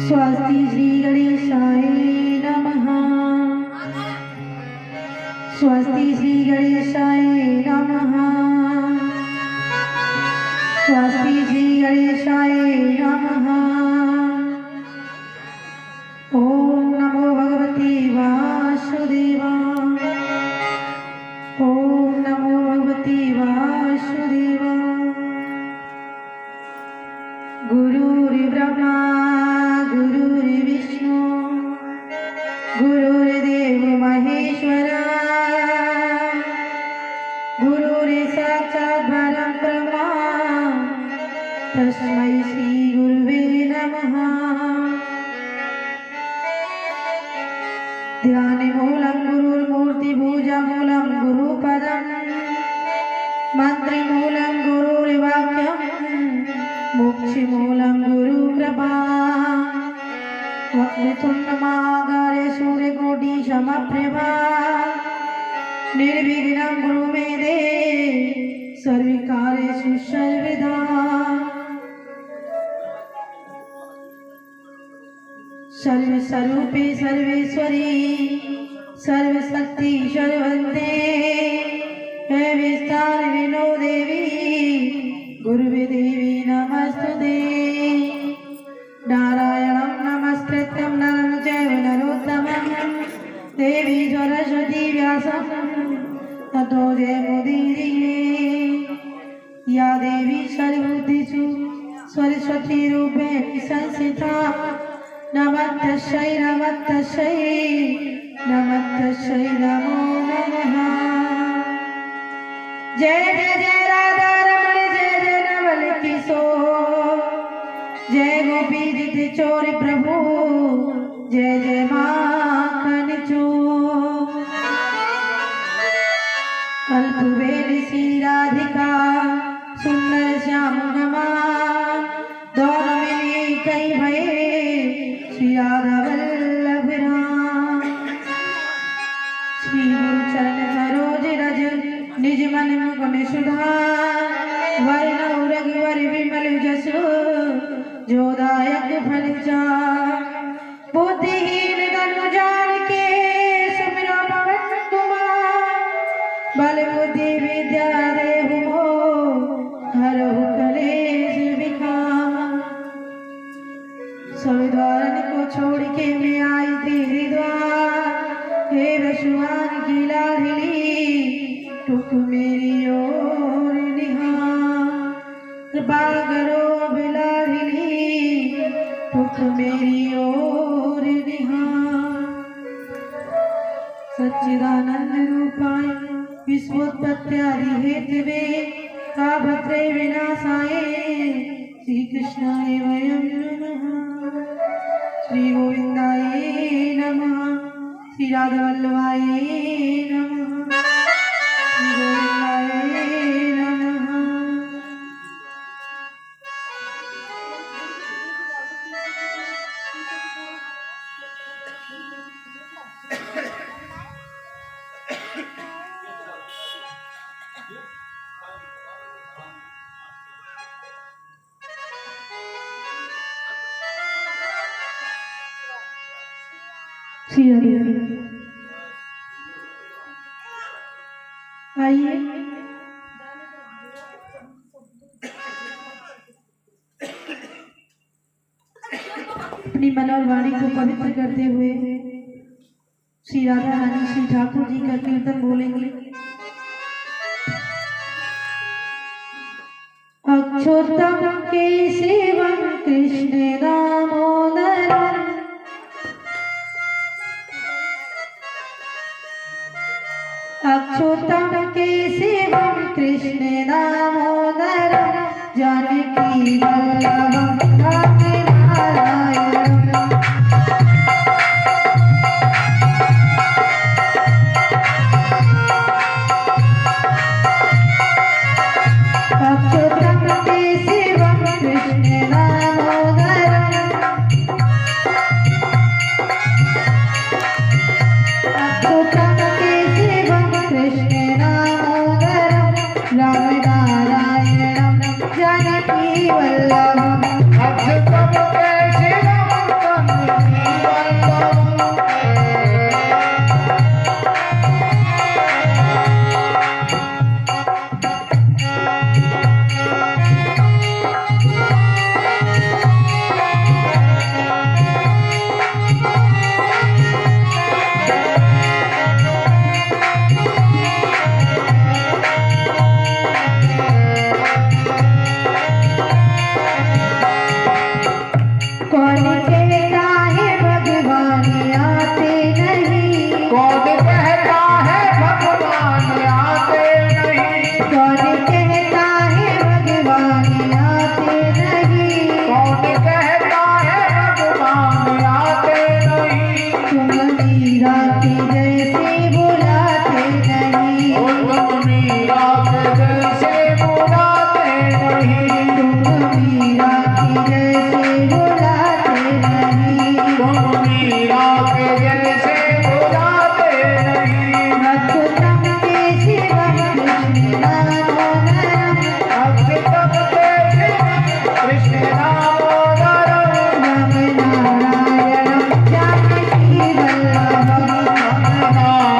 स्वस्ति श्री गणेशाय नमः। स्वस्ति श्री गणेशाय नमः। स्वस्ति श्री गणेशाय नमः। ओम नमो भगवते वासुदेवाय। ओम नमो भगवते वासुदेवाय। गुरुर्ब्रह्मा गुरुर्विष्णु गुरुर्देव महेश्वरा गुरुर्साक्षात् परब्रह्म तस्मै श्री गुरुवे नमः। ध्यानमूलं गुरुर्मूर्तिपूजामूलं गुरुपदं मन्त्रमूलं गुरुर्वाक्यं मोक्षमूलं गुरुकृपा। वक्रतुण्डमहाकाय सूर्यकोटि समप्रभा निर्विघ्नं कुरु मे देव सर्वकार्येषु सर्वदा। सर्वस्वरूपे सर्वेश्वरी सर्वशक्ति सर्वन्ते हे विस्तार विनो देवी गुरुवे देवी नमस्तुते। नारायणं नमस्कृत्यं नरं चैव नरोत्तमं देवी सरस्वती व्यासं ततो जयमुदीरये। या देवी सर्वभूतेषु सरस्वती रूपेण संस्थिता नमस्तस्यै नमस्तस्यै नमस्तस्यै नमो नमः। जय जय जय राधा रमण जय जय नवल किशोर जय गोपी जित चोर प्रभु जय जय माखन चोर। कल्पवेली श्री राधिका सुंदर श्याम गमान दोनों मिली कई भये श्री राधा वल्लभ राम। श्री गुरु चरण सरोज रज निज मन मुकुन सुधार वर्ण रघुवर विमल जसु जोदायक फल चार। बुद्धिहीन तनु जान के सुमिरो पवन कुमार बल बुद्धि विद्या देहु हरहु कलेश विकार। सब द्वारन को छोड़ के मैं आई तेरे द्वार हे रसुआन की लाडली टुक मेरी ओर निहार। कृपा करो बिलाडली टुक मेरी ओर निहार। सच्चिदानंद रूपाय विश्वोत्पत्त्यादि हेतवे तापत्रय विनाशाय श्री कृष्णाय वयं नमः। श्री गोविंदाय नमः। श्री राधा वल्लभाय नमः। श्री गोविंदाय नमः। श्री हरि आइए अपनी मन और वाणी को पवित्र करते हुए श्री राधा रानी श्री ठाकुर जी का कीर्तन बोलेंगे। अक्षोत्तम केशवम कृष्ण दामोदरम अच्युतं केशवं कृष्ण दामोदरं जानकी वल्लभं नारायणम् अच्युतं केशवं कृष्ण दामोदरं अच्युतं केशवं कृष्ण दामोदरं रामनारायणं जानकी वल्लभम् अच्युतं केशवं जानकी कौन कहता है भगवान आते नहीं कौन कहता है भगवान आते नहीं कौन कहता है भगवान आते नहीं कौन कहता है भगवान आते नहीं तुम मीरा के जैसे बुलाते नहीं तुम मीरा के जैसे बुलाते नहीं तुम मीरा के जैसे बुलाते नहीं तुम मीरा के जैसे बुलाते नहीं अच्युतं केशवं कृष्ण दामोदरं अच्युतं केशवं कृष्ण दामोदरं रामनारायणं जानकी वल्लभम् रामनारायणं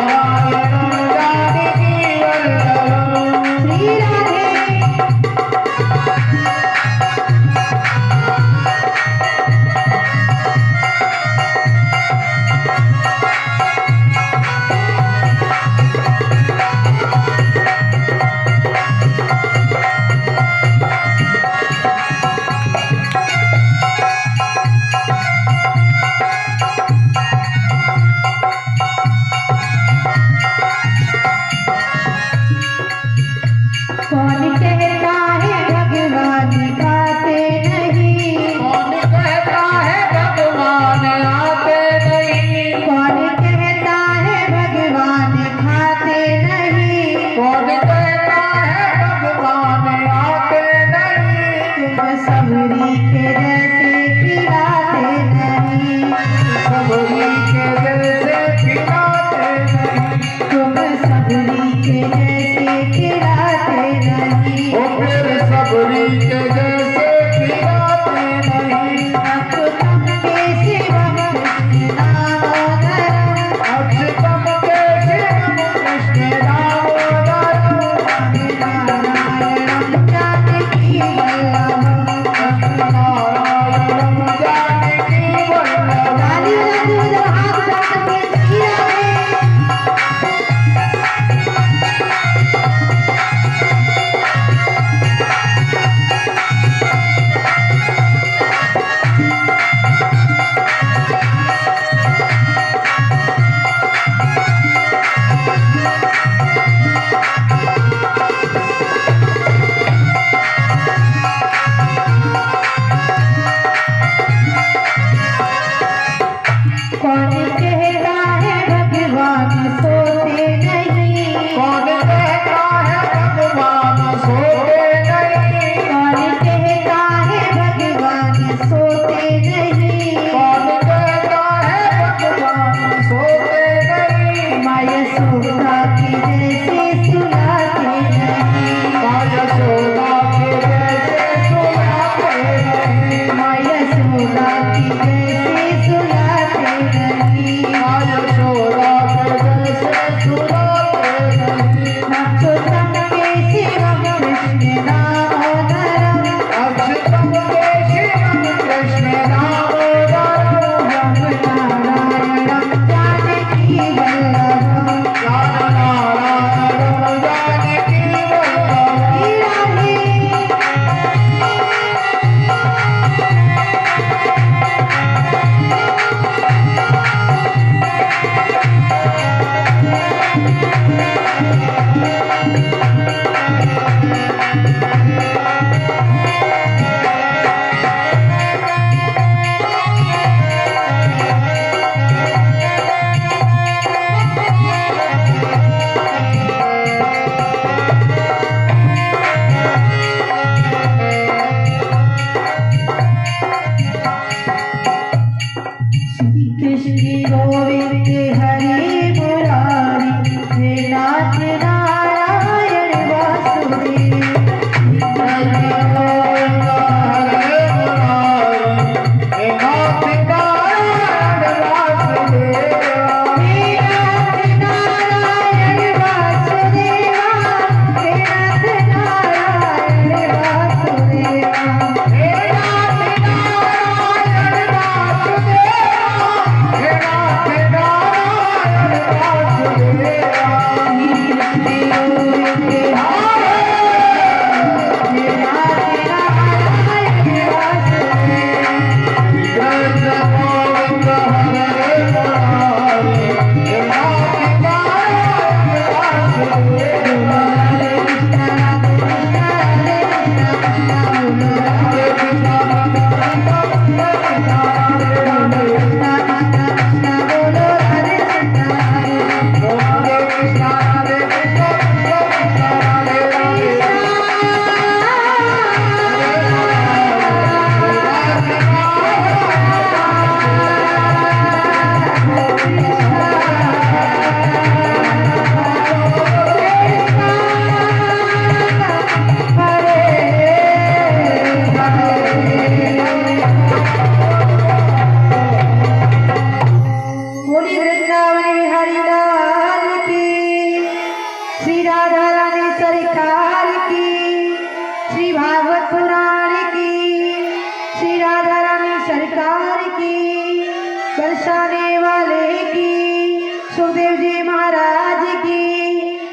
सुखदेव जी महाराज की,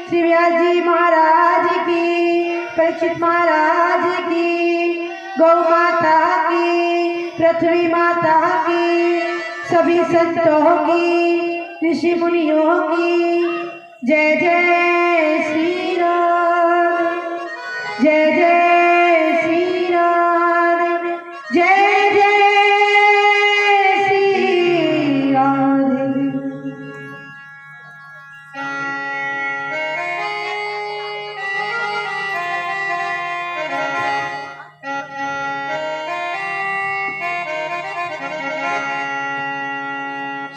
श्री व्यास जी महाराज की, परीक्षित महाराज की, गौ माता की, पृथ्वी माता की, सभी संतों की, ऋषि मुनियों की जय जय श्री राम, जय जय श्री राम, जय जय श्री राधे।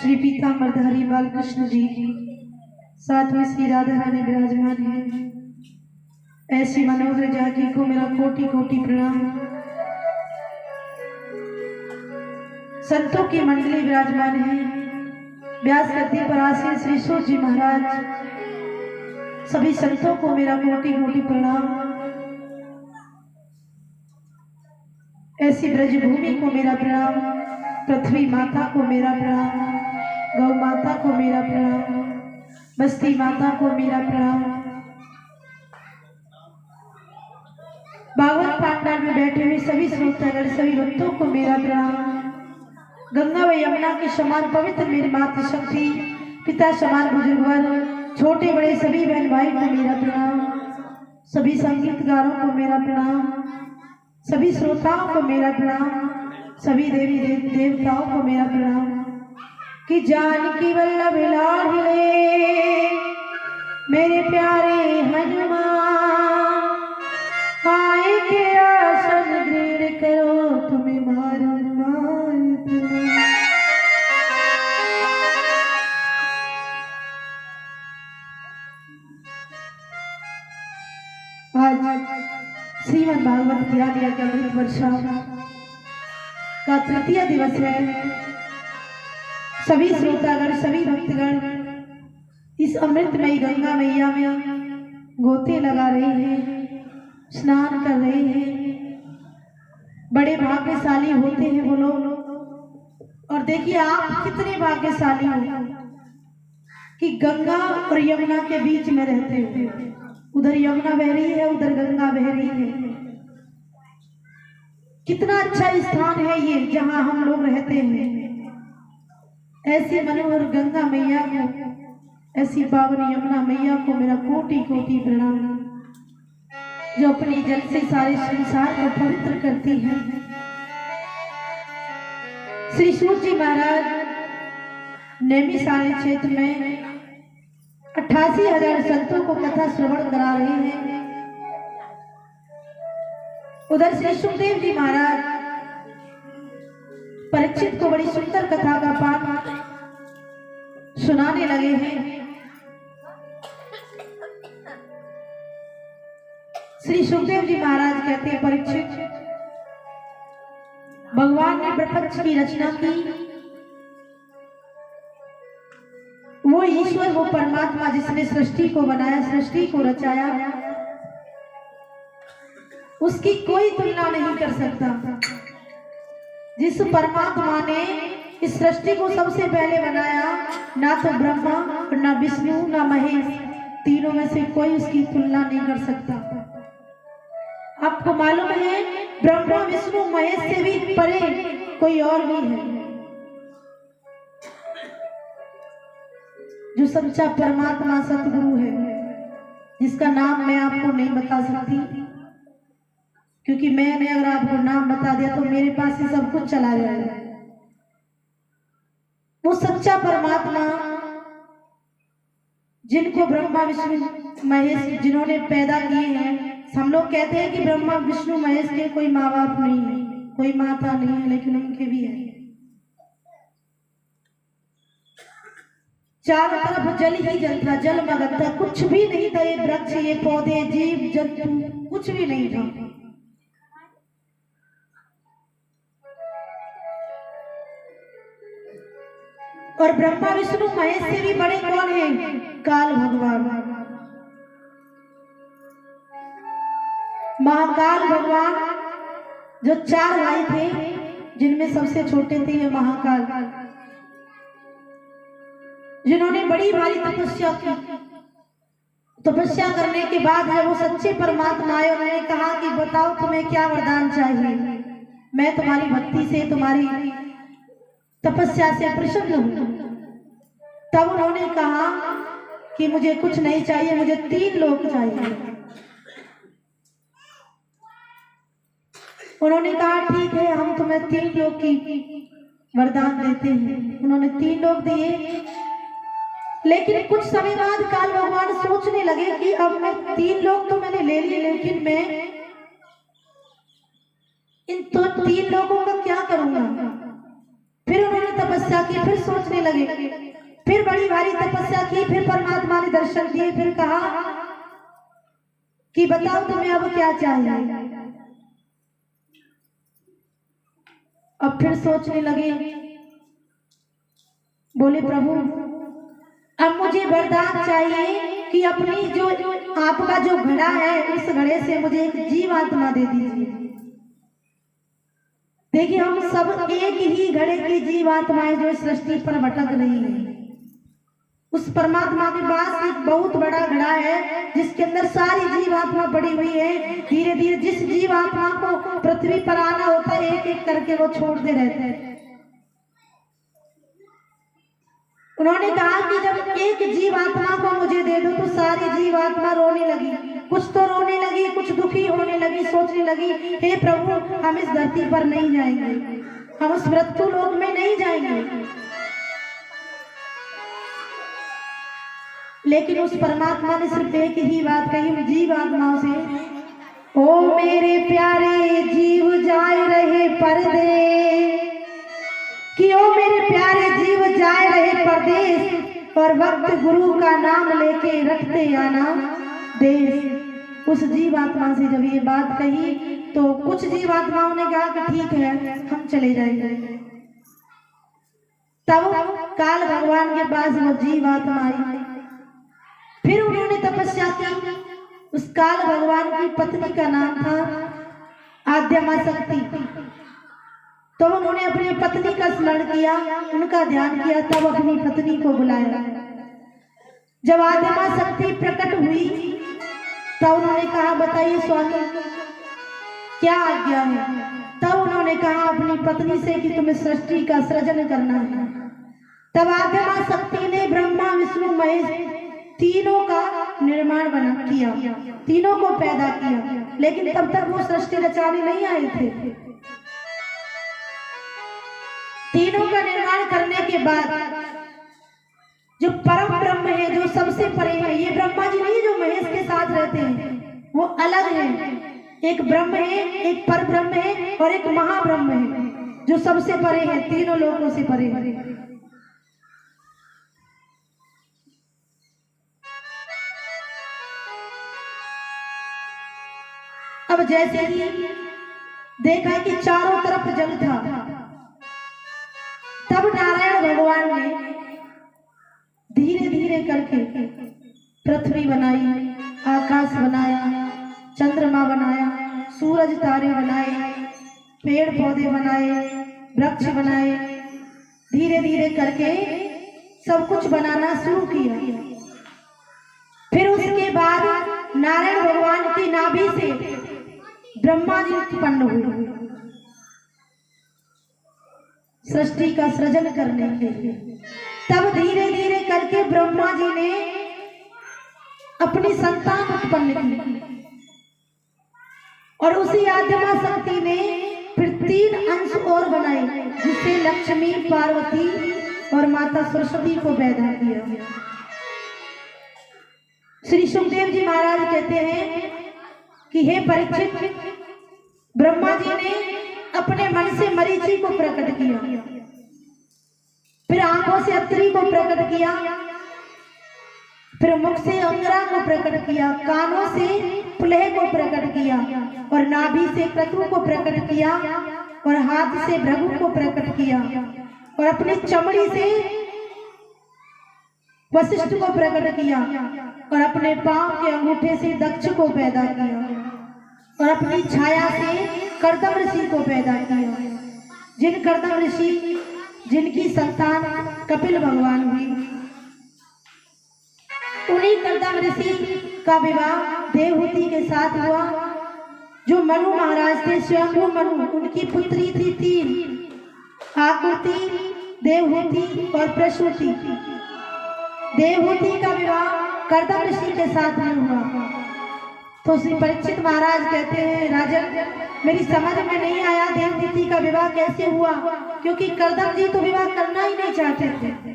श्री पीताम्बरधारी बालकृष्ण जी साथ में श्री राधा रानी विराजमान है। ऐसी मनोहर जाकी को मेरा कोटि कोटि प्रणाम। संतों की मंडली विराजमान है। व्यास गद्दी पर आसीन श्री सूत जी महाराज, सभी संतों को मेरा कोटि कोटि प्रणाम। ऐसी ब्रजभूमि को मेरा प्रणाम, पृथ्वी माता को मेरा प्रणाम, गौ माता को मेरा प्रणाम, बस्ती माता को मेरा प्रणाम। भागवत पांडाल में बैठे हुए सभी श्रोतागण, सभी भक्तों को मेरा प्रणाम। गंगा व यमुना के समान पवित्र मेरी मातृशक्ति, पिता समान बुजुर्गवर, छोटे बड़े सभी बहन भाई को मेरा प्रणाम। सभी संगीतकारों को मेरा प्रणाम, सभी श्रोताओं को मेरा प्रणाम, सभी देवी देवताओं को मेरा प्रणाम। कि जानकी वल्लभ लाडले मेरे प्यारे हनुमान, आए के आसन ग्रहण करो तुम्हें मारन आज श्रीमद् भागवत ज्ञान के अमृत वर्षा का तृतीय दिवस है। सभी श्रोतागण, सभी भक्तगण इस अमृतमयी गंगा मैया में गोते लगा रहे हैं, स्नान कर रहे हैं। बड़े भाग्यशाली होते हैं वो लोग। और देखिए आप कितने भाग्यशाली हो कि गंगा और यमुना के बीच में रहते हो। उधर यमुना बह रही है, उधर गंगा बह रही है। कितना अच्छा स्थान है ये जहां हम लोग रहते हैं। ऐसी मनोहर गंगा मैया को, ऐसी पावन यमुना मैया को मेरा कोटि कोटि प्रणाम, जो अपनी जल से सारे संसार को पवित्र करती है। श्री सूत जी महाराज नैमिषारण्य क्षेत्र में 88,000 संतों को कथा श्रवण करा रहे हैं। उधर श्री सुखदेव जी महाराज परीक्षित को बड़ी सुंदर कथा का पाठ सुनाने लगे हैं। श्री सुखदेव जी महाराज कहते हैं, परीक्षित, भगवान ने प्रपंच की रचना की। वो ईश्वर, वो परमात्मा जिसने सृष्टि को बनाया, सृष्टि को रचाया, उसकी कोई तुलना नहीं कर सकता। जिस परमात्मा ने इस सृष्टि को सबसे पहले बनाया, ना तो ब्रह्मा और ना विष्णु ना महेश, तीनों में से कोई उसकी तुलना नहीं कर सकता। आपको मालूम है ब्रह्मा विष्णु महेश से भी परे कोई और भी है। जो सच्चा परमात्मा सतगुरु है, जिसका नाम मैं आपको नहीं बता सकती, क्योंकि मैंने अगर आपको नाम बता दिया तो मेरे पास से सब कुछ चला जाएगा। वो सच्चा परमात्मा जिनको ब्रह्मा विष्णु महेश जिन्होंने पैदा किए हैं। हम लोग कहते हैं कि ब्रह्मा विष्णु महेश के कोई माँ बाप नहीं है, कोई माता नहीं है, लेकिन उनके भी है। चारों तरफ जल ही जल था, जल मगन था, कुछ भी नहीं था। ये वृक्ष, ये पौधे, जीव जंतु, कुछ भी नहीं था। और ब्रह्मा विष्णु महेश से भी बड़े कौन है? काल भगवान। महाकाल भगवान, जो 4 भाई थे, जिनमें सबसे छोटे थे ये महाकाल। जिन्होंने बड़ी भारी तपस्या की। तपस्या करने के बाद जब वो सच्चे परमात्मा आए, उन्होंने कहा कि बताओ तुम्हें क्या वरदान चाहिए, मैं तुम्हारी भक्ति से, तुम्हारी तपस्या से प्रसन्न हूं। तब उन्होंने कहा कि मुझे कुछ नहीं चाहिए, मुझे 3 लोक चाहिए। उन्होंने कहा ठीक है, हम तुम्हें 3 लोक की वरदान देते हैं। उन्होंने 3 लोक दिए। लेकिन कुछ समय बाद काल भगवान सोचने लगे कि अब मैं 3 लोक तो मैंने ले लिए, लेकिन मैं इन तो 3 लोगों का क्या करूंगा। फिर उन्होंने तपस्या की, फिर सोचने लगे, फिर बड़ी भारी तपस्या की, फिर परमात्मा ने दर्शन दिए, फिर कहा कि बताओ तुम्हें अब क्या चाहिए। अब फिर सोचने लगे, बोले प्रभु अब मुझे वरदान चाहिए कि अपनी जो आपका जो घड़ा है, उस घड़े से मुझे एक जीवात्मा दे दीजिए। देखिए हम सब एक ही घड़े की जीवात्माएं जो सृष्टि पर भटक रही है। उस परमात्मा के पास एक बहुत बड़ा घड़ा है जिसके अंदर सारी जीवात्मा पड़ी हुई है। धीरे धीरे जिस जीवात्मा को पृथ्वी पर आना होता है, एक एक करके वो छोड़ते रहते हैं। उन्होंने कहा कि जब एक जीवात्मा को मुझे दे दो, तो सारी जीवात्मा रोने लगी। कुछ तो रोने लगी, कुछ दुखी होने लगी, सोचने लगी हे प्रभु हम इस धरती पर नहीं जाएंगे, हम उस मृत्यु लोक में नहीं जाएंगे। लेकिन उस परमात्मा ने सिर्फ एक ही बात कही जीवात्माओं से, ओ मेरे प्यारे जीव जाए रहे परदेश, कि ओ मेरे प्यारे जीव जाए रहे परदेश, और वक्त गुरु का नाम लेके रखते आना देश। उस जीवात्मा से जब ये बात कही तो कुछ जीवात्माओं ने कहा कि ठीक है हम चले जाएंगे। तब काल भगवान के पास वो जीवात्मा आई। फिर उन्होंने तपस्या की। उस काल भगवान की पत्नी का नाम था आद्यमा शक्ति। तो उन्होंने अपनी पत्नी का स्मरण किया, उनका ध्यान किया, तब अपनी पत्नी को बुलाया। जब आद्यमा शक्ति प्रकट हुई तब उन्होंने कहा बताइए स्वामी क्या आज्ञा है। तब उन्होंने कहा अपनी पत्नी से कि तुम्हें सृष्टि का सृजन करना है। तब आद्यमा शक्ति ने ब्रह्मा विष्णु महेश तीनों का निर्माण किया, तीनों को पैदा किया। लेकिन तब तक वो सृष्टि रचाने नहीं आए थे। तीनों का निर्माण करने के बाद जो परम ब्रह्म है, जो सबसे परे है, ये ब्रह्मा जी नहीं जो महेश के साथ रहते हैं, वो अलग है। एक ब्रह्म है, एक पर ब्रह्म है और एक महाब्रह्म है जो सबसे परे है, तीनों लोगों से परे है। अब जैसे ही देखा कि चारों तरफ जल था, तब नारायण भगवान ने धीरे धीरे करके पृथ्वी बनाई, आकाश बनाया, चंद्रमा बनाया, सूरज तारे बनाए, पेड़ पौधे बनाए, वृक्ष बनाए। धीरे धीरे करके सब कुछ बनाना शुरू किया। फिर उसके बाद नारायण भगवान की नाभि से ब्रह्मा जी उत्पन्न हुए सृष्टि का सृजन करने के लिए। तब धीरे धीरे करके ब्रह्मा जी ने अपनी संतान उत्पन्न की और उसी आद्यमा शक्ति ने फिर 3 अंश और बनाए, जिससे लक्ष्मी, पार्वती और माता सरस्वती को पैदा किया। श्री सुखदेव जी महाराज कहते हैं कि हे परीक्षित, ब्रह्मा जी ने अपने मन से मरीचि को प्रकट किया, फिर आंखों से अत्रि को प्रकट किया, फिर मुख से अंगरा को प्रकट किया, कानों से पुलह को प्रकट किया और नाभि से क्रतु को प्रकट किया और हाथ से भृगु को प्रकट किया और अपनी चमड़ी से वशिष्ठ को प्रकट किया और अपने पांव के अंगूठे से दक्ष को पैदा किया और अपनी छाया से कर्दम ऋषि को पैदा किया। जिन कर्दम ऋषि जिनकी संतान कपिल भगवान हुई वही करदम ऋषि का विवाह देवहूति के साथ हुआ। जो मनु महाराज थे, स्वयंभू मनु, उनकी पुत्री थी 3, आकृति, देवहूति और प्रसूति। देवहूति का विवाह करदम ऋषि के साथ में हुआ। तो श्री परीक्षित महाराज कहते हैं, राजन मेरी समझ में नहीं आया देवहूति का विवाह कैसे हुआ, क्योंकि करदम जी तो विवाह करना ही नहीं चाहते थे।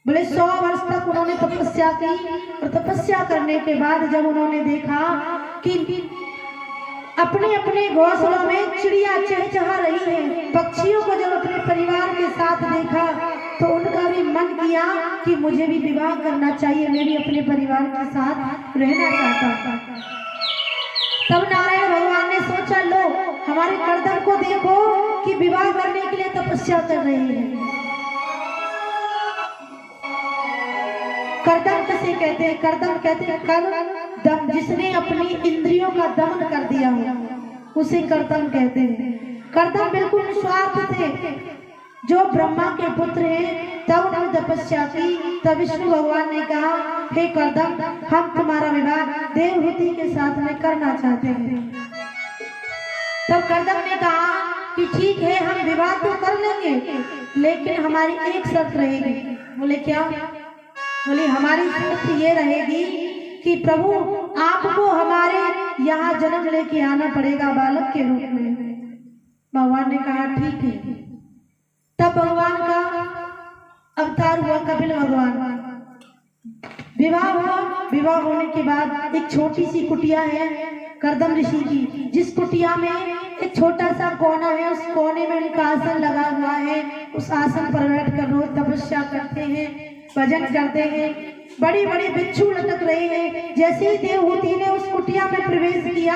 बोले 100 वर्ष तक उन्होंने तपस्या की, और तपस्या करने के बाद जब उन्होंने देखा कि अपने अपने घोंसलों में चिड़िया चहचहा रही है, पक्षियों को जब अपने परिवार के साथ देखा तो उनका भी मन किया कि मुझे भी विवाह करना चाहिए, मैं भी अपने परिवार के साथ रहना चाहता था। तब नारायण भगवान ने सोचा, लो हमारे करदम को देखो कि विवाह करने के लिए तपस्या कर रहे हैं। करदम किसे कहते हैं? करदम कहते हैं करदम, जिसने अपनी इंद्रियों का दमन कर दिया हो उसे करदम कहते हैं। करदम बिल्कुल निस्वार्थ थे, जो ब्रह्मा के पुत्र हैं। तब उन्होंने तपस्या की। तब विष्णु भगवान ने कहा, हे करदम, हम तुम्हारा विवाह देवहूति के साथ में करना चाहते हैं। तब करदम ने कहा कि ठीक है, हम विवाह तो कर लेंगे, लेकिन हमारी एक शर्त रहेगी। बोले क्या? बोले हमारी शर्त ये रहेगी कि प्रभु आपको हमारे यहाँ जन्म लेके आना पड़ेगा बालक के रूप में। भगवान ने कहा ठीक है। तब भगवान का अवतार हुआ कपिल भगवान। विवाह हुआ। विवाह होने के बाद एक छोटी सी कुटिया है करदम ऋषि की, जिस कुटिया में एक छोटा सा कोना है, उस कोने में उनका आसन लगा हुआ है। उस आसन पर बैठकर रोज तपस्या करते हैं, भजन करते हैं। बड़ी बड़ी बिच्छू लटक रहे हैं। जैसे ही देवहूति ने उस कुटिया में प्रवेश किया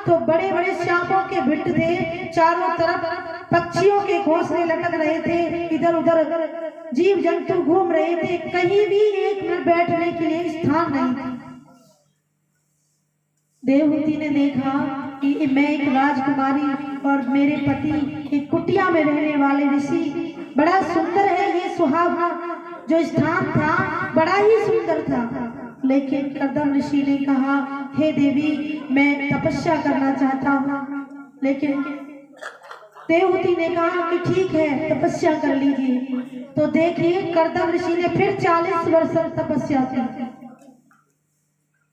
तो बड़े बड़े सांपों के भिट थे, चारों तरफ पक्षियों के घोंसले लटक रहे थे, इधर उधर जीव जंतु घूम रहे थे, कहीं भी एक मिनट बैठने के लिए स्थान नहीं। देवहूति ने देखा कि मैं एक राजकुमारी और मेरे पति एक कुटिया में रहने वाले ऋषि, बड़ा सुंदर है ये सुहावना जो स्थान था, बड़ा ही सुंदर था। लेकिन करदम ऋषि ने कहा, हे देवी, मैं तपस्या करना चाहता हूँ। लेकिन देवहूति ने कहा कि ठीक है, तपस्या कर लीजिए। तो देखिए करदम ऋषि ने फिर 40 वर्ष तक तपस्या की।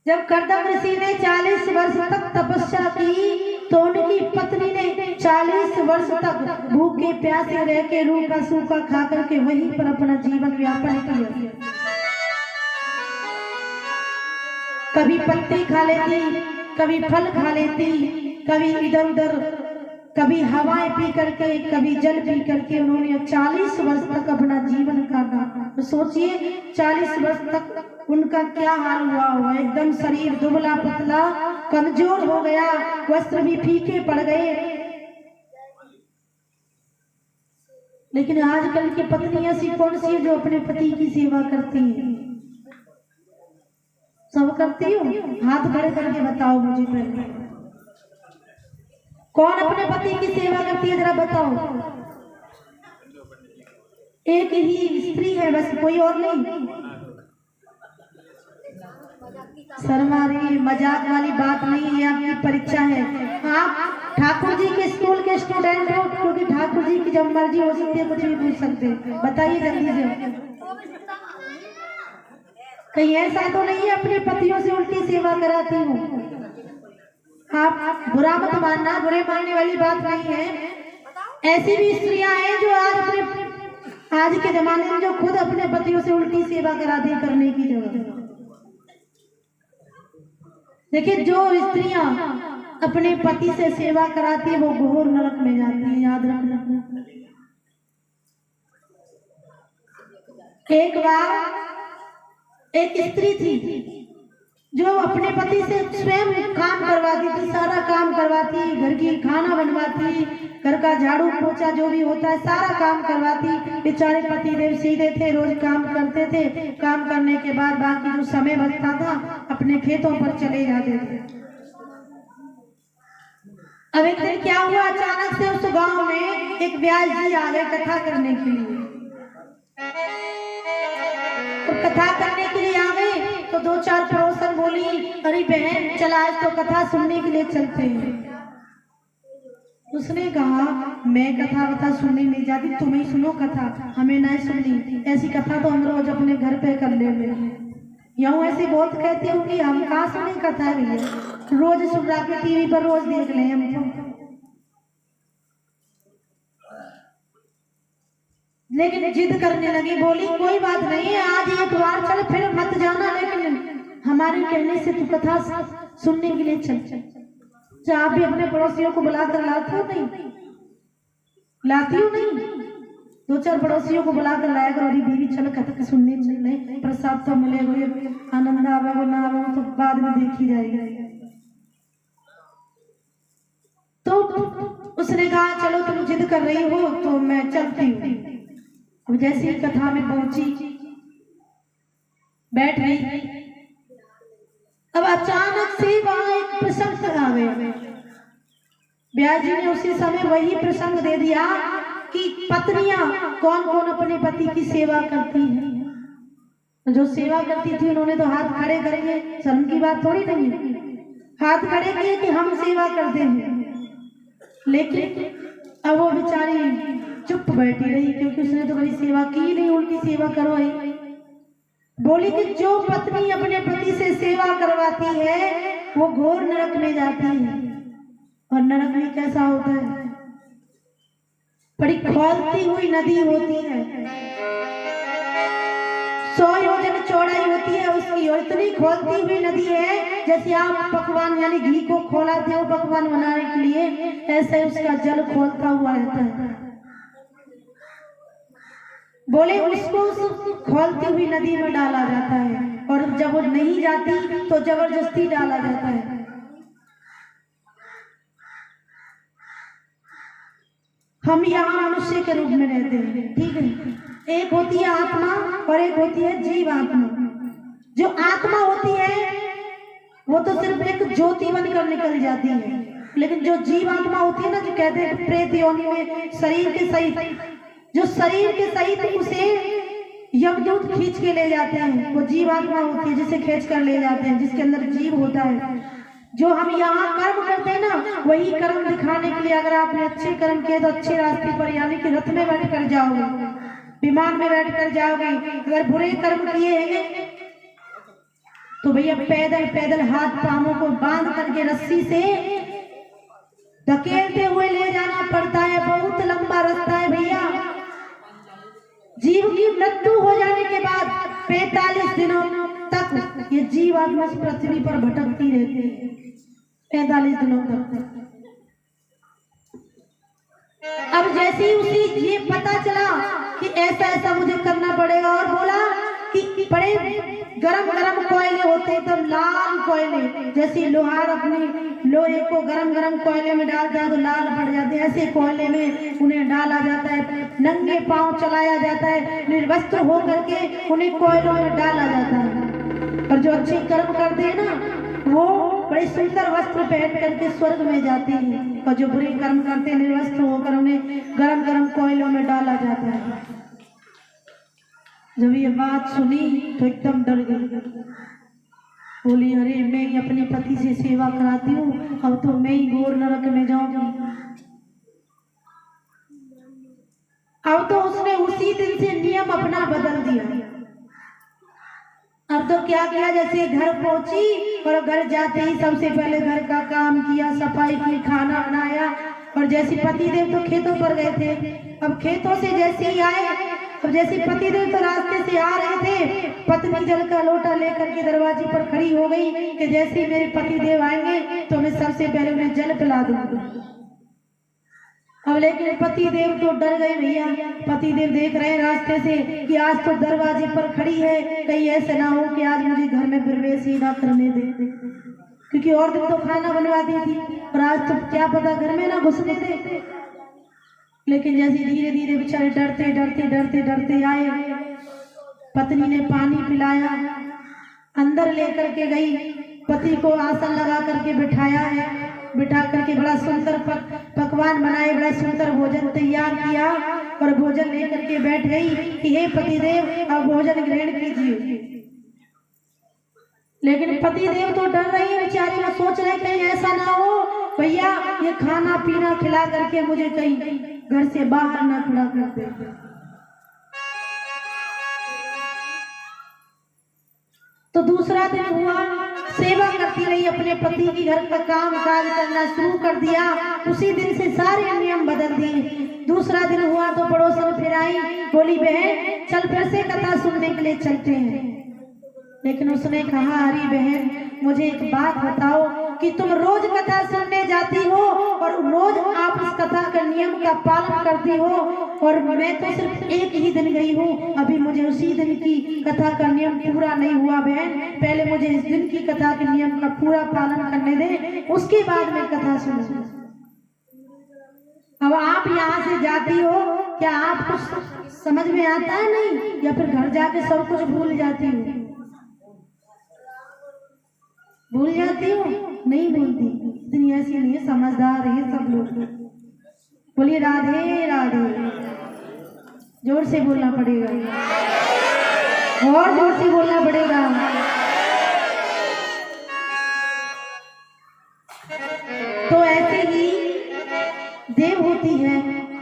जब करदम ऋषि ने 40 वर्ष तक तपस्या की तो उनकी पत्नी ने 40 वर्ष तक भूखे प्यासे रह के रूखा सूखा खा करके वहीं पर अपना जीवन व्यापन किया। कभी पत्ते खा लेती, कभी फल खा लेती, कभी इधर उधर, कभी हवाएं पी करके, कभी जल पी करके उन्होंने 40 वर्ष तक अपना जीवन काटा। तो सोचिए 40 वर्ष तक उनका क्या हाल हुआ होगा। एकदम शरीर दुबला पतला कमजोर हो गया, वस्त्र भी फीके पड़ गए। लेकिन आजकल की पत्नी ऐसी कौन सी है जो अपने पति की सेवा करती है? सब करती हो? हाथ खड़े करके बताओ मुझे पहले, कौन अपने पति की सेवा करती है? जरा बताओ। एक ही स्त्री है बस, कोई और नहीं। शर्मा रही, मजाक वाली बात नहीं है, आपकी परीक्षा है। आप ठाकुर जी के स्कूल के स्टूडेंट हो, क्योंकि ठाकुर जी की जब मर्जी हो सकती है कुछ भी पूछ सकते हैं। बताइए जल्दी से, कहीं ऐसा तो नहीं है अपने पतियों से उल्टी सेवा कराती हूँ? आप बुरा मत मानना, बुरे मानने वाली बात नहीं है। ऐसी भी स्त्रियां हैं जो आज के जमाने में जो खुद अपने पतियों से उल्टी सेवा कराती करने की जरूरत है। देखिए, जो स्त्रियां अपने पति से सेवा कराती है वो घोर नरक में जाती है, याद रखना। एक बार एक स्त्री थी जो अपने पति से स्वयं काम करवाती थी, सारा काम करवाती, घर की खाना बनवाती, घर का झाड़ू पोछा जो भी होता है सारा काम करवाती। बेचारे पति देव सीधे थे, रोज काम करते थे। काम करने के बाद बाकी जो समय बचता था अपने खेतों पर चले जाते थे। अब एक दिन क्या हुआ, अचानक से उस गांव में एक व्यास जी आ गए कथा करने के लिए। तो कथा करने के लिए आ गए तो 2-4 अरे बहन चला आज तो कथा सुनने के लिए चलते हैं। उसने कहा मैं कथा वथा सुनने नहीं जाती, तुम ही सुनो कथा, हमें नहीं सुननी। ऐसी कथा तो हम रोज अपने घर पे कर ले यूँ ऐसी बहुत कहती हूँ कि हम कहाँ सुने कथा भी है, रोज सुन रहा के टीवी पर रोज देख ले हम तो। लेकिन जिद करने लगी, बोली कोई बात नहीं है, आज एक बार चल फिर मत जाना, लेकिन हमारे कहने से तू कथा सुनने के लिए चल। आप भी अपने पड़ोसियों को बुलाकर लाती हो नहीं? लाती हो नहीं? 2-4 पड़ोसियों को बुलाकर लाया करो, अरे बीवी चल कथा सुनने चलने, प्रसाद तो मिलेगा, आनंद आवेगा ना आवेगा तो बाद में देखी जाएगी। तो उसने कहा चलो तुम जिद कर रही हो तो मैं चलती हूँ। अब जैसी कथा में पहुंची, बैठ गई, अब अचानक से वहां एक प्रसंग आ गया। ब्यास जी ने उसी समय वही प्रसंग दे दिया कि पत्नियां कौन कौन अपने पति की सेवा करती हैं। जो सेवा करती थी उन्होंने तो हाथ खड़े करेंगे, शर्म की बात थोड़ी नहीं है, हाथ खड़े किए कि हम सेवा करते हैं। लेकिन अब वो बेचारी चुप बैठी रही, क्योंकि उसने तो कभी सेवा की नहीं, उल्टी सेवा करवाई। बोली कि जो पत्नी अपने पति से सेवा करवाती है वो घोर नरक में जाती है। और नरक में कैसा होता है? बड़ी खौलती हुई नदी होती है, 100 योजन चौड़ाई होती है उसकी, और इतनी खोलती हुई नदी है जैसे आप पकवान यानी घी को खोलाते हो पकवान बनाने के लिए, ऐसे उसका जल खोलता हुआ रहता है। बोले उसको उस खोलती हुई नदी में डाला जाता है, और जब वो नहीं जाती तो जबरदस्ती डाला जाता है। हम यहाँ मनुष्य के रूप में रहते हैं, ठीक है? एक होती है आत्मा और एक होती है जीव आत्मा। जो आत्मा होती है वो तो सिर्फ एक ज्योति बनकर निकल जाती है, लेकिन जो जीव आत्मा होती है ना, जो कहते हैं प्रेत योनि में शरीर के सहित, जो शरीर के सहित उसे यमदूत खींच के ले जाते हैं, वो जीव आत्मा होती है जिसे खींच कर ले जाते हैं, जिसके अंदर जीव होता है। जो हम यहाँ कर्म करते हैं ना, वही कर्म दिखाने के लिए अगर आपने अच्छे कर्म किए तो अच्छे रास्ते पर यानी कि रथ में बैठ कर जाओगे, विमान में बैठ कर जाओगे। अगर बुरे कर्म किए हैं तो भैया पैदल पैदल हाथ पांवों को बांध करके रस्सी से धकेलते हुए ले जाना पड़ता है। बहुत लंबा रास्ता है भैया। जीव की मृत्यु हो जाने के बाद 45 दिनों तक ये जीव आत्मा इस पृथ्वी पर भटकती रहती है, 45 दिनों तक। अब जैसे ही उसी ये पता चला कि ऐसा ऐसा मुझे करना पड़ेगा, और बोला कि बड़े गरम गरम कोयले होते हैं, एकदम लाल कोयले, जैसे लोहार अपने लोहे को गरम गरम कोयले में डालता है तो लाल पड़ जाते हैं, ऐसे कोयले में उन्हें डाला जाता है। नंगे पांव चलाया जाता है, निर्वस्त्र होकर के उन्हें कोयलों में डाला जाता है। और जो अच्छे कर्म करते हैं ना, वो बड़े सुंदर वस्त्र पहन करके स्वर्ग में जाते हैं, और जो बुरे कर्म करते हैं निर्वस्त्र होकर उन्हें गरम गरम कोयलों में डाला जाता है। जब ये बात सुनी तो एकदम डर गई। बोली अरे मैं ही अपने पति से सेवा कराती हूँ, अब तो मैं ही घोर नरक में जाऊंगी। अब तो उसने उसी दिन से नियम अपना बदल दिया। अब तो क्या किया, जैसे घर पहुंची और घर जाते ही सबसे पहले घर का काम किया, सफाई की, खाना बनाया। और जैसे पतिदेव तो खेतों पर गए थे, अब खेतों से जैसे ही आए, अब जैसे पतिदेव तो रास्ते से आ रहे थे, पत्नी जल का लोटा लेकर के दरवाजे पर खड़ी हो गई कि जैसे ही मेरे पतिदेव आएंगे तो मैं सबसे पहले उन्हें जल पिला दूंगा। अब लेकिन पतिदेव तो डर गए भैया। पतिदेव देख रहे हैं रास्ते से कि आज तो दरवाजे पर खड़ी है, कहीं ऐसे ना हो कि आज मुझे घर में प्रवेश ही ना करने दे, क्योंकि और दिन तो खाना बनवाती थी और आज तो क्या पता घर में ना घुसने दे। लेकिन जैसे धीरे धीरे बेचारे डरते डरते डरते डरते आए, पत्नी ने पानी पिलाया, अंदर लेकर के गई, पति को आसन लगा करके बिठाया है, बिठा करके बड़ा सुंदर पकवान बनाए, बड़ा सुंदर भोजन तैयार किया और भोजन लेकर के बैठ गई कि हे पतिदेव अब भोजन ग्रहण कीजिए। लेकिन पति देव तो डर रही है बेचारी, वो सोच रहे कहीं ऐसा ना हो भैया ये खाना पीना खिला करके मुझे कहीं घर से बाहर ना खड़ा कर दे। तो दूसरा दिन हुआ, सेवा करती रही, अपने पति की घर का काम काज करना शुरू कर दिया। उसी दिन से सारे नियम बदल दिए। दूसरा दिन हुआ तो पड़ोसन फिर आई, बोली बहन चल फिर से कथा सुनने के लिए चलते हैं। लेकिन उसने कहा अरे बहन मुझे एक बात बताओ कि तुम रोज कथा सुनने जाती हो और रोज आप उस कथा का नियम का पालन करती हो, और मैं तो सिर्फ एक ही दिन गई हूँ, अभी मुझे उसी दिन की कथा का नियम पूरा नहीं हुआ। बहन पहले मुझे इस दिन की कथा के नियम का पूरा पालन करने दे, उसके बाद मैं कथा सुनूंगी। अब आप यहाँ से जाती हो, क्या आपको समझ में आता है नहीं, या फिर घर जाके सब कुछ भूल जाती हो? भूल जाती हो? नहीं भूलती, इतनी ऐसी नहीं है, समझदार है सब लोग। बोलिए राधे राधे। जोर से बोलना पड़ेगा, और जोर से बोलना पड़ेगा। तो ऐसे ही देव होती है,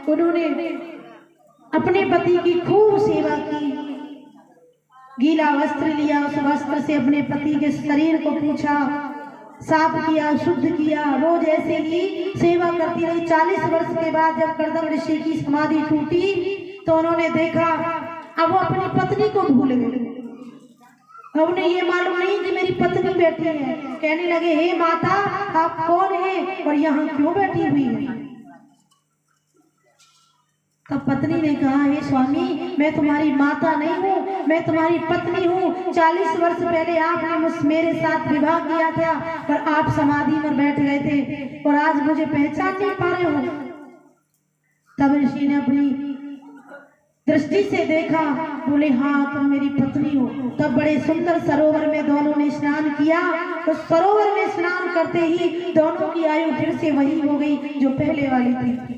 उन्होंने अपने पति की खूब सेवा की। गीला वस्त्र लिया, उस वस्त्र से अपने पति के शरीर को पूछा, साफ किया, शुद्ध किया। रोज ऐसे ही सेवा करती रही। 40 वर्ष के बाद जब कर्दम ऋषि की समाधि टूटी तो उन्होंने देखा अब वो अपनी पत्नी को भूल गए। अब उन्हें ये मालूम नहीं कि मेरी पत्नी बैठी है। कहने लगे हे माता आप कौन है और यहाँ क्यों बैठी हुई है? तब पत्नी ने कहा हे स्वामी मैं तुम्हारी माता नहीं हूँ, मैं तुम्हारी पत्नी हूँ। 40 वर्ष पहले आपने मेरे साथ विवाह किया था पर आप समाधि में बैठ गए थे और आज मुझे पहचान नहीं पा रहे हो। तब ऋषि ने अपनी दृष्टि से देखा, बोले हाँ तुम मेरी पत्नी हो। तब बड़े सुंदर सरोवर में दोनों ने स्नान किया। तो सरोवर में स्नान करते ही दोनों की आयु फिर से वही हो गई जो पहले वाली थी।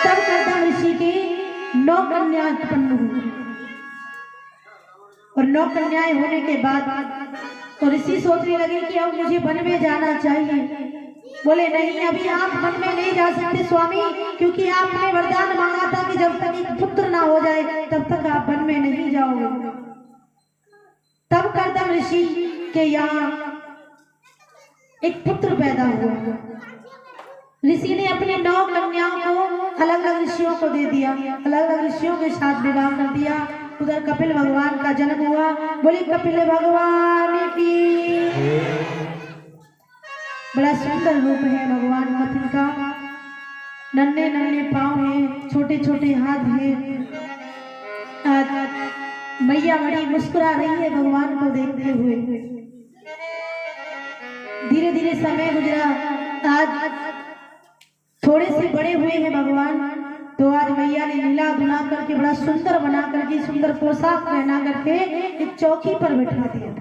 तब कर्दम ऋषि की 9 कन्याएं उत्पन्न हुई और 9 कन्याएं होने के बाद तो ऋषि सोचने लगे कि अब मुझे वन में जाना चाहिए। बोले नहीं अभी आप वन में नहीं जा सकते स्वामी, क्योंकि आपने वरदान मांगा था कि जब तक एक पुत्र ना हो जाए तब तक आप वन में नहीं जाओगे। तब कर्दम ऋषि के यहाँ एक पुत्र पैदा हुआ। ऋषि ने अपनी 9 कन्याओं को अलग अलग ऋषियों को दे दिया, अलग अलग ऋषियों के साथ विवाह कर दिया। उधर कपिल भगवान का जन्म हुआ। बोले कपिल भगवान की। बड़ा सुंदर रूप है भगवान कपिल का, नन्हे नन्हे पाँव हैं, छोटे छोटे हाथ हैं। मैया बड़ी मुस्कुरा रही है भगवान को देखते हुए। धीरे धीरे समय गुजरा, आज थोड़े से बड़े हुए हैं भगवान। तो आज मैया ने लीला धुला करके बड़ा सुंदर बना करके, सुंदर पोशाक पहना करके एक चौकी पर बैठा दिया।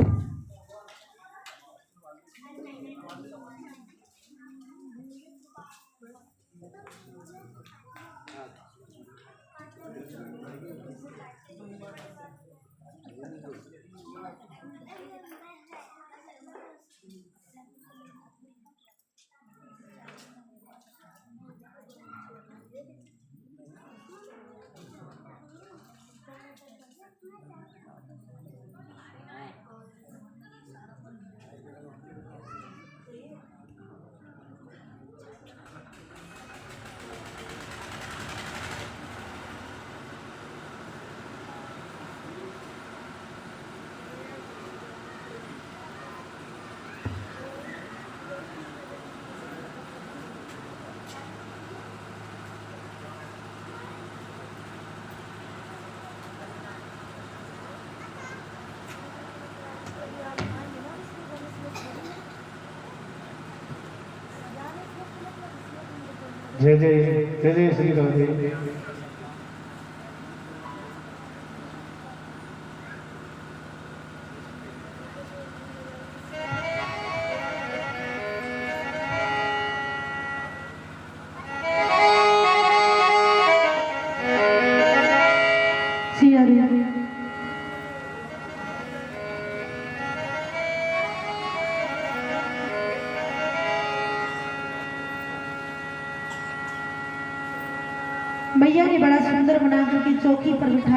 जय जय जय जय श्री राधे। मैया ने बड़ा सुंदर बना करके चौकी पर बिठाया।